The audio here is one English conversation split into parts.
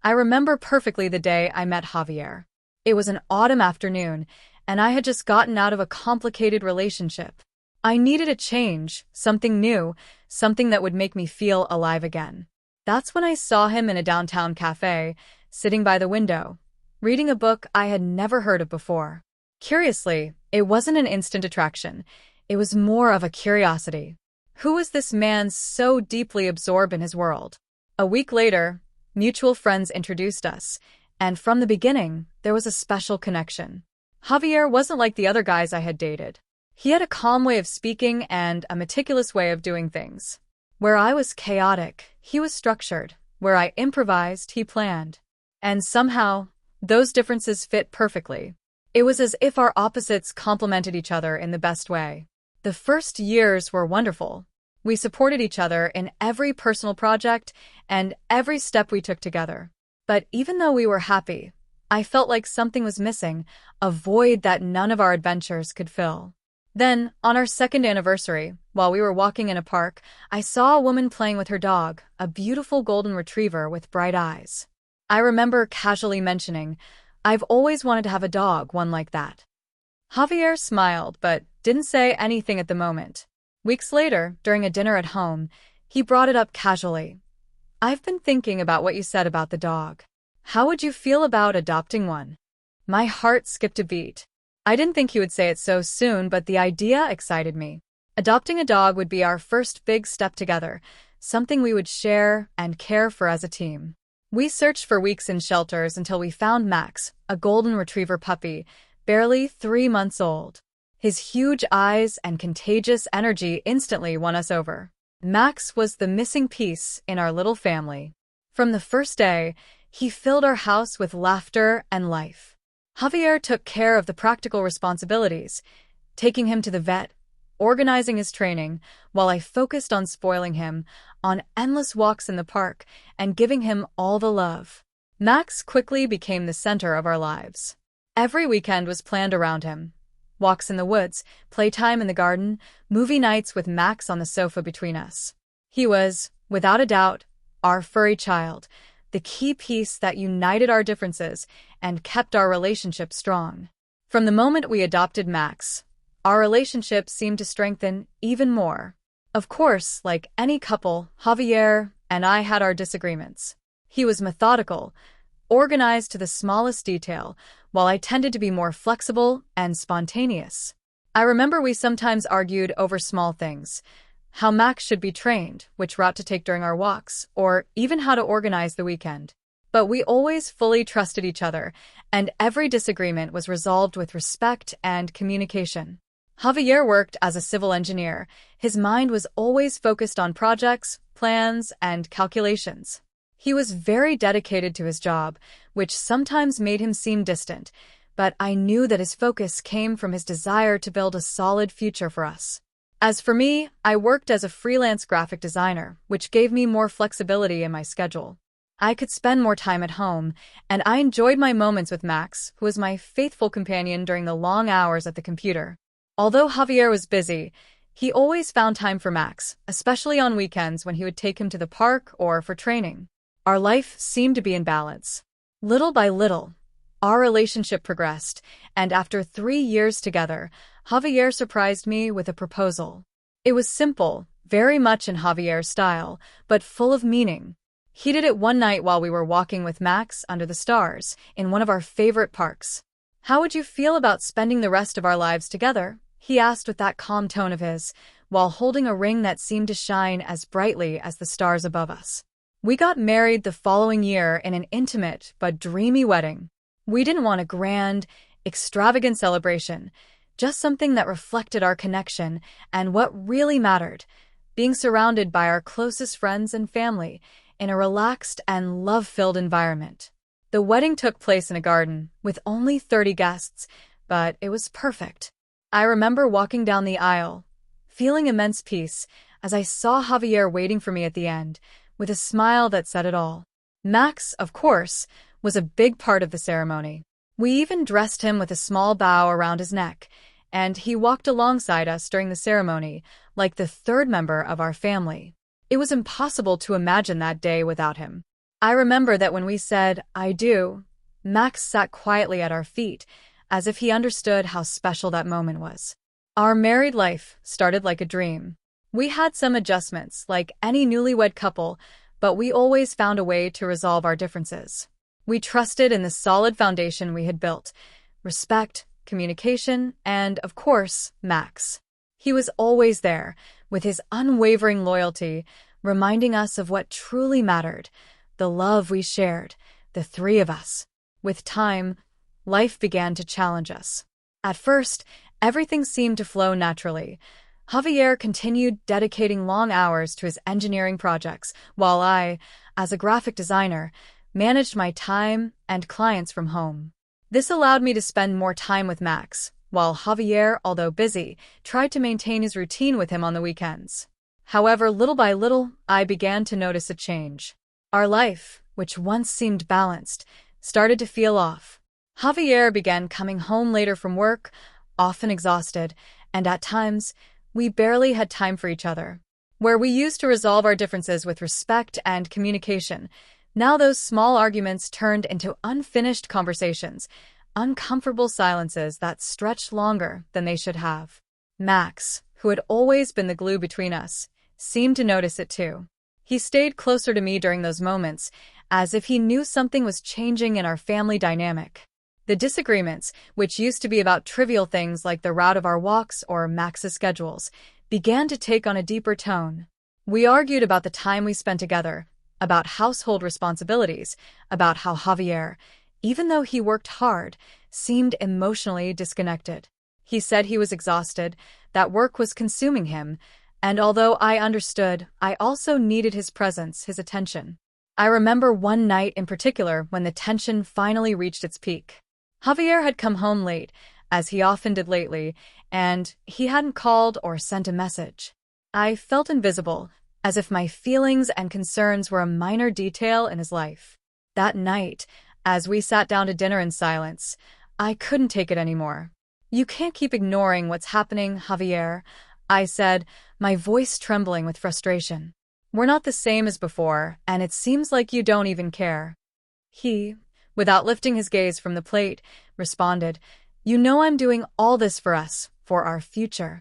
I remember perfectly the day I met Javier. It was an autumn afternoon, and I had just gotten out of a complicated relationship. I needed a change, something new, something that would make me feel alive again. That's when I saw him in a downtown cafe, sitting by the window, reading a book I had never heard of before. Curiously, it wasn't an instant attraction. It was more of a curiosity. Who was this man so deeply absorbed in his world? A week later, mutual friends introduced us, and from the beginning, there was a special connection. Javier wasn't like the other guys I had dated. He had a calm way of speaking and a meticulous way of doing things. Where I was chaotic, he was structured. Where I improvised, he planned. And somehow, those differences fit perfectly. It was as if our opposites complemented each other in the best way. The first years were wonderful. We supported each other in every personal project and every step we took together. But even though we were happy, I felt like something was missing, a void that none of our adventures could fill. Then, on our second anniversary, while we were walking in a park, I saw a woman playing with her dog, a beautiful golden retriever with bright eyes. I remember casually mentioning, "I've always wanted to have a dog, one like that." Javier smiled, but didn't say anything at the moment. Weeks later, during a dinner at home, he brought it up casually. "I've been thinking about what you said about the dog. How would you feel about adopting one?" My heart skipped a beat. I didn't think he would say it so soon, but the idea excited me. Adopting a dog would be our first big step together, something we would share and care for as a team. We searched for weeks in shelters until we found Max, a golden retriever puppy, barely 3 months old. His huge eyes and contagious energy instantly won us over. Max was the missing piece in our little family. From the first day, he filled our house with laughter and life. Javier took care of the practical responsibilities, taking him to the vet, organizing his training, while I focused on spoiling him, on endless walks in the park, and giving him all the love. Max quickly became the center of our lives. Every weekend was planned around him. Walks in the woods, playtime in the garden, movie nights with Max on the sofa between us. He was, without a doubt, our furry child, the key piece that united our differences and kept our relationship strong. From the moment we adopted Max, our relationship seemed to strengthen even more. Of course, like any couple, Javier and I had our disagreements. He was methodical, organized to the smallest detail, while I tended to be more flexible and spontaneous. I remember we sometimes argued over small things, how Max should be trained, which route to take during our walks, or even how to organize the weekend. But we always fully trusted each other, and every disagreement was resolved with respect and communication. Javier worked as a civil engineer. His mind was always focused on projects, plans, and calculations. He was very dedicated to his job, which sometimes made him seem distant, but I knew that his focus came from his desire to build a solid future for us. As for me, I worked as a freelance graphic designer, which gave me more flexibility in my schedule. I could spend more time at home, and I enjoyed my moments with Max, who was my faithful companion during the long hours at the computer. Although Javier was busy, he always found time for Max, especially on weekends when he would take him to the park or for training. Our life seemed to be in balance. Little by little, our relationship progressed, and after 3 years together, Javier surprised me with a proposal. It was simple, very much in Javier's style, but full of meaning. He did it one night while we were walking with Max under the stars, in one of our favorite parks. "How would you feel about spending the rest of our lives together?" he asked with that calm tone of his, while holding a ring that seemed to shine as brightly as the stars above us. We got married the following year in an intimate but dreamy wedding. We didn't want a grand, extravagant celebration, just something that reflected our connection and what really mattered, being surrounded by our closest friends and family in a relaxed and love-filled environment. The wedding took place in a garden with only 30 guests, but it was perfect. I remember walking down the aisle, feeling immense peace as I saw Javier waiting for me at the end, with a smile that said it all. Max, of course, was a big part of the ceremony. We even dressed him with a small bow around his neck, and he walked alongside us during the ceremony, like the third member of our family. It was impossible to imagine that day without him. I remember that when we said, "I do," Max sat quietly at our feet, as if he understood how special that moment was. Our married life started like a dream. We had some adjustments, like any newlywed couple, but we always found a way to resolve our differences. We trusted in the solid foundation we had built: respect, communication, and, of course, Max. He was always there, with his unwavering loyalty, reminding us of what truly mattered: the love we shared, the three of us. With time, life began to challenge us. At first, everything seemed to flow naturally. Javier continued dedicating long hours to his engineering projects, while I, as a graphic designer, managed my time and clients from home. This allowed me to spend more time with Max, while Javier, although busy, tried to maintain his routine with him on the weekends. However, little by little, I began to notice a change. Our life, which once seemed balanced, started to feel off. Javier began coming home later from work, often exhausted, and at times, we barely had time for each other. Where we used to resolve our differences with respect and communication, now those small arguments turned into unfinished conversations, uncomfortable silences that stretched longer than they should have. Max, who had always been the glue between us, seemed to notice it too. He stayed closer to me during those moments, as if he knew something was changing in our family dynamic. The disagreements, which used to be about trivial things like the route of our walks or Max's schedules, began to take on a deeper tone. We argued about the time we spent together, about household responsibilities, about how Javier, even though he worked hard, seemed emotionally disconnected. He said he was exhausted, that work was consuming him, and although I understood, I also needed his presence, his attention. I remember one night in particular when the tension finally reached its peak. Javier had come home late, as he often did lately, and he hadn't called or sent a message. I felt invisible, as if my feelings and concerns were a minor detail in his life. That night, as we sat down to dinner in silence, I couldn't take it anymore. "You can't keep ignoring what's happening, Javier," I said, my voice trembling with frustration. "We're not the same as before, and it seems like you don't even care." He, without lifting his gaze from the plate, responded, "You know I'm doing all this for us, for our future."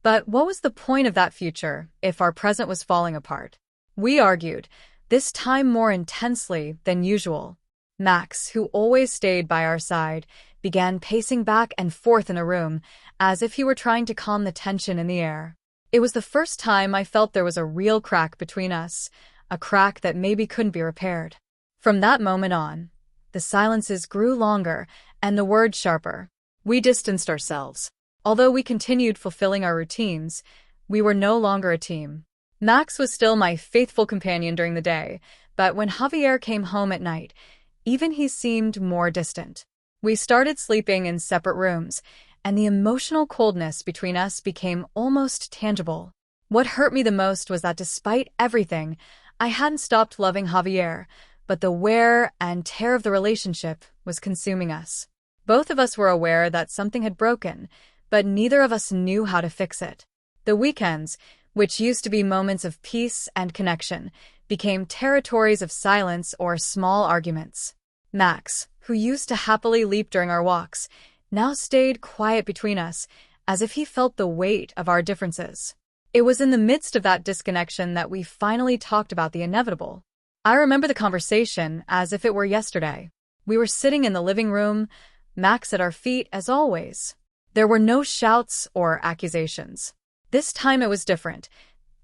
But what was the point of that future if our present was falling apart? We argued, this time more intensely than usual. Max, who always stayed by our side, began pacing back and forth in the room, as if he were trying to calm the tension in the air. It was the first time I felt there was a real crack between us, a crack that maybe couldn't be repaired. From that moment on, the silences grew longer and the words sharper. We distanced ourselves. Although we continued fulfilling our routines, we were no longer a team. Max was still my faithful companion during the day, but when Javier came home at night, even he seemed more distant. We started sleeping in separate rooms, and the emotional coldness between us became almost tangible. What hurt me the most was that despite everything, I hadn't stopped loving Javier, but the wear and tear of the relationship was consuming us. Both of us were aware that something had broken, but neither of us knew how to fix it. The weekends, which used to be moments of peace and connection, became territories of silence or small arguments. Max, who used to happily leap during our walks, now stayed quiet between us, as if he felt the weight of our differences. It was in the midst of that disconnection that we finally talked about the inevitable. I remember the conversation as if it were yesterday. We were sitting in the living room, Max at our feet as always. There were no shouts or accusations. This time it was different.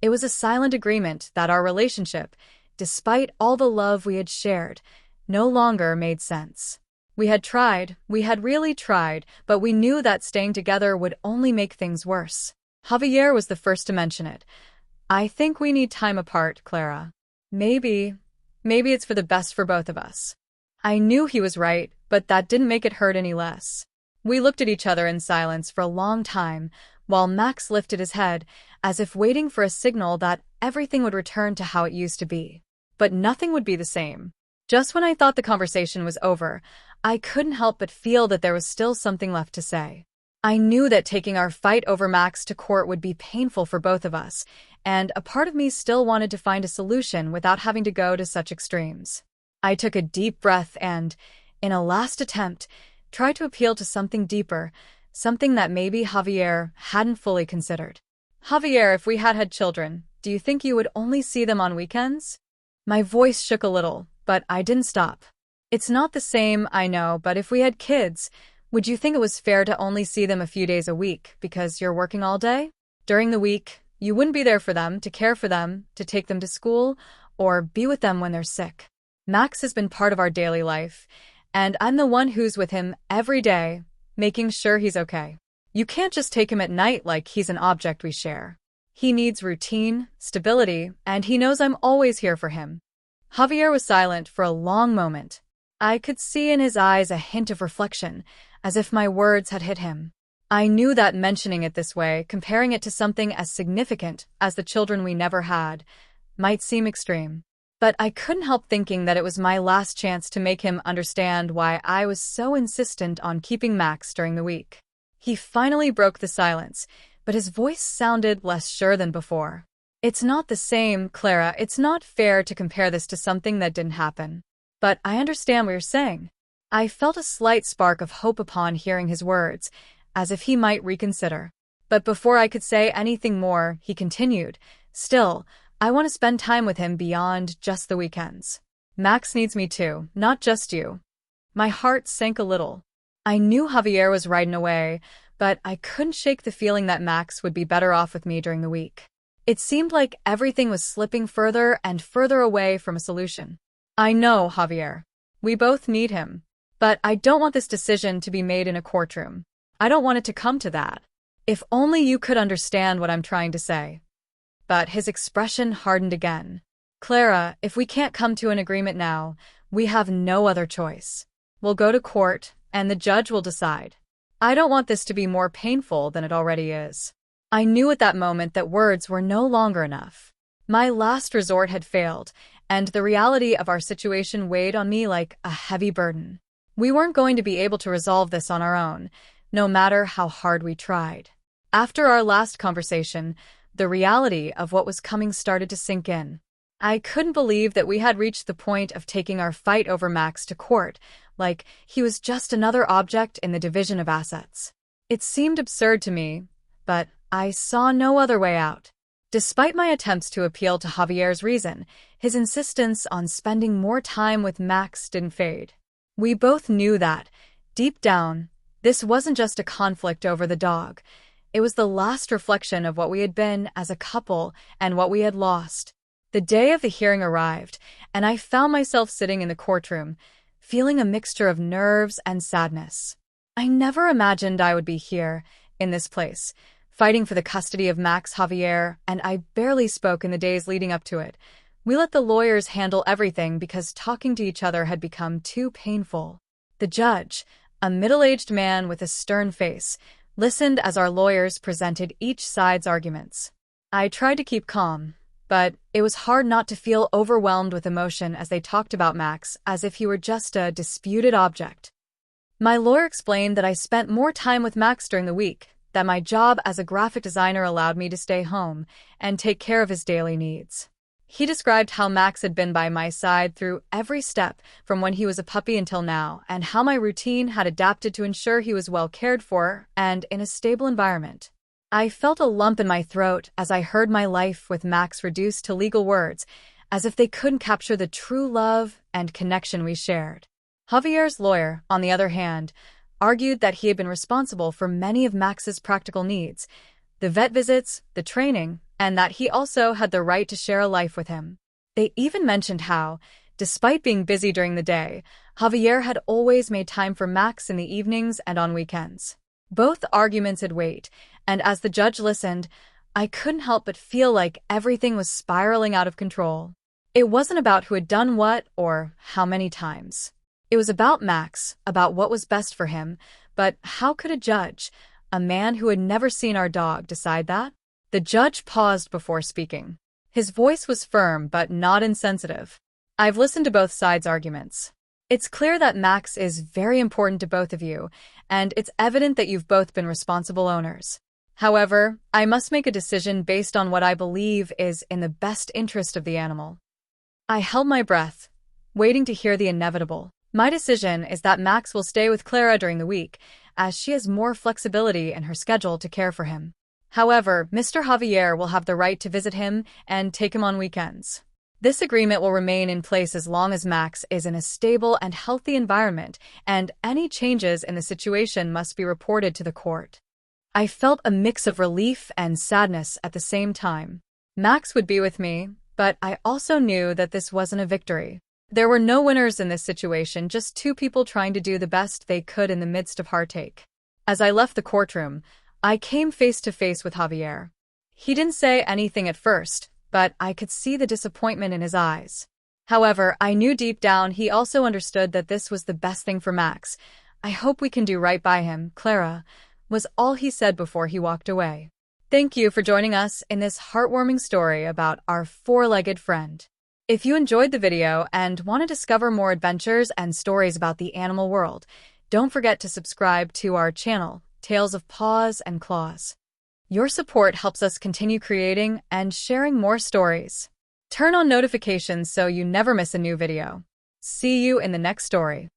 It was a silent agreement that our relationship, despite all the love we had shared, no longer made sense. We had really tried, but we knew that staying together would only make things worse. Javier was the first to mention it. "I think we need time apart, Clara. Maybe it's for the best for both of us." I knew he was right, but that didn't make it hurt any less. We looked at each other in silence for a long time, while Max lifted his head, as if waiting for a signal that everything would return to how it used to be. But nothing would be the same. Just when I thought the conversation was over, I couldn't help but feel that there was still something left to say. I knew that taking our fight over Max to court would be painful for both of us, and a part of me still wanted to find a solution without having to go to such extremes. I took a deep breath and, in a last attempt, tried to appeal to something deeper, something that maybe Javier hadn't fully considered. Javier, if we had children, do you think you would only see them on weekends? My voice shook a little, but I didn't stop. It's not the same, I know, but if we had kids, would you think it was fair to only see them a few days a week because you're working all day? During the week, you wouldn't be there for them, to care for them, to take them to school, or be with them when they're sick. Max has been part of our daily life, and I'm the one who's with him every day, making sure he's okay. You can't just take him at night like he's an object we share. He needs routine, stability, and he knows I'm always here for him. Javier was silent for a long moment. I could see in his eyes a hint of reflection, as if my words had hit him. I knew that mentioning it this way, comparing it to something as significant as the children we never had, might seem extreme. But I couldn't help thinking that it was my last chance to make him understand why I was so insistent on keeping Max during the week. He finally broke the silence, but his voice sounded less sure than before. It's not the same, Clara. It's not fair to compare this to something that didn't happen. But I understand what you're saying. I felt a slight spark of hope upon hearing his words, as if he might reconsider. But before I could say anything more, he continued, "Still, I want to spend time with him beyond just the weekends. Max needs me too, not just you." My heart sank a little. I knew Javier was right in a way, but I couldn't shake the feeling that Max would be better off with me during the week. It seemed like everything was slipping further and further away from a solution. I know, Javier. We both need him. But I don't want this decision to be made in a courtroom. I don't want it to come to that. If only you could understand what I'm trying to say. But his expression hardened again. Clara, if we can't come to an agreement now, we have no other choice. We'll go to court, and the judge will decide. I don't want this to be more painful than it already is. I knew at that moment that words were no longer enough. My last resort had failed, and the reality of our situation weighed on me like a heavy burden. We weren't going to be able to resolve this on our own, no matter how hard we tried. After our last conversation, the reality of what was coming started to sink in. I couldn't believe that we had reached the point of taking our fight over Max to court, like he was just another object in the division of assets. It seemed absurd to me, but I saw no other way out. Despite my attempts to appeal to Javier's reason, his insistence on spending more time with Max didn't fade. We both knew that, deep down, this wasn't just a conflict over the dog. It was the last reflection of what we had been as a couple and what we had lost. The day of the hearing arrived, and I found myself sitting in the courtroom, feeling a mixture of nerves and sadness. I never imagined I would be here, in this place, fighting for the custody of Max Javier, and I barely spoke in the days leading up to it. We let the lawyers handle everything because talking to each other had become too painful. The judge, a middle-aged man with a stern face, listened as our lawyers presented each side's arguments. I tried to keep calm, but it was hard not to feel overwhelmed with emotion as they talked about Max as if he were just a disputed object. My lawyer explained that I spent more time with Max during the week, that my job as a graphic designer allowed me to stay home and take care of his daily needs. He described how Max had been by my side through every step from when he was a puppy until now, and how my routine had adapted to ensure he was well cared for and in a stable environment. I felt a lump in my throat as I heard my life with Max reduced to legal words, as if they couldn't capture the true love and connection we shared. Javier's lawyer, on the other hand, argued that he had been responsible for many of Max's practical needs, the vet visits, the training, and that he also had the right to share a life with him. They even mentioned how, despite being busy during the day, Javier had always made time for Max in the evenings and on weekends. Both arguments had weight, and as the judge listened, I couldn't help but feel like everything was spiraling out of control. It wasn't about who had done what or how many times. It was about Max, about what was best for him, but how could a judge, a man who had never seen our dog, decide that? The judge paused before speaking. His voice was firm but not insensitive. "I've listened to both sides' arguments. It's clear that Max is very important to both of you, and it's evident that you've both been responsible owners. However, I must make a decision based on what I believe is in the best interest of the animal." I held my breath. waiting to hear the inevitable. My decision is that Max will stay with Clara during the week, as she has more flexibility in her schedule to care for him. However, Mr. Javier will have the right to visit him and take him on weekends. This agreement will remain in place as long as Max is in a stable and healthy environment, and any changes in the situation must be reported to the court. I felt a mix of relief and sadness at the same time. Max would be with me, but I also knew that this wasn't a victory. There were no winners in this situation, just two people trying to do the best they could in the midst of heartache. As I left the courtroom, I came face to face with Javier. He didn't say anything at first, but I could see the disappointment in his eyes. However, I knew deep down he also understood that this was the best thing for Max. "I hope we can do right by him, Clara," was all he said before he walked away. Thank you for joining us in this heartwarming story about our four-legged friend. If you enjoyed the video and want to discover more adventures and stories about the animal world, don't forget to subscribe to our channel, Tales of Paws and Claws. Your support helps us continue creating and sharing more stories. Turn on notifications so you never miss a new video. See you in the next story.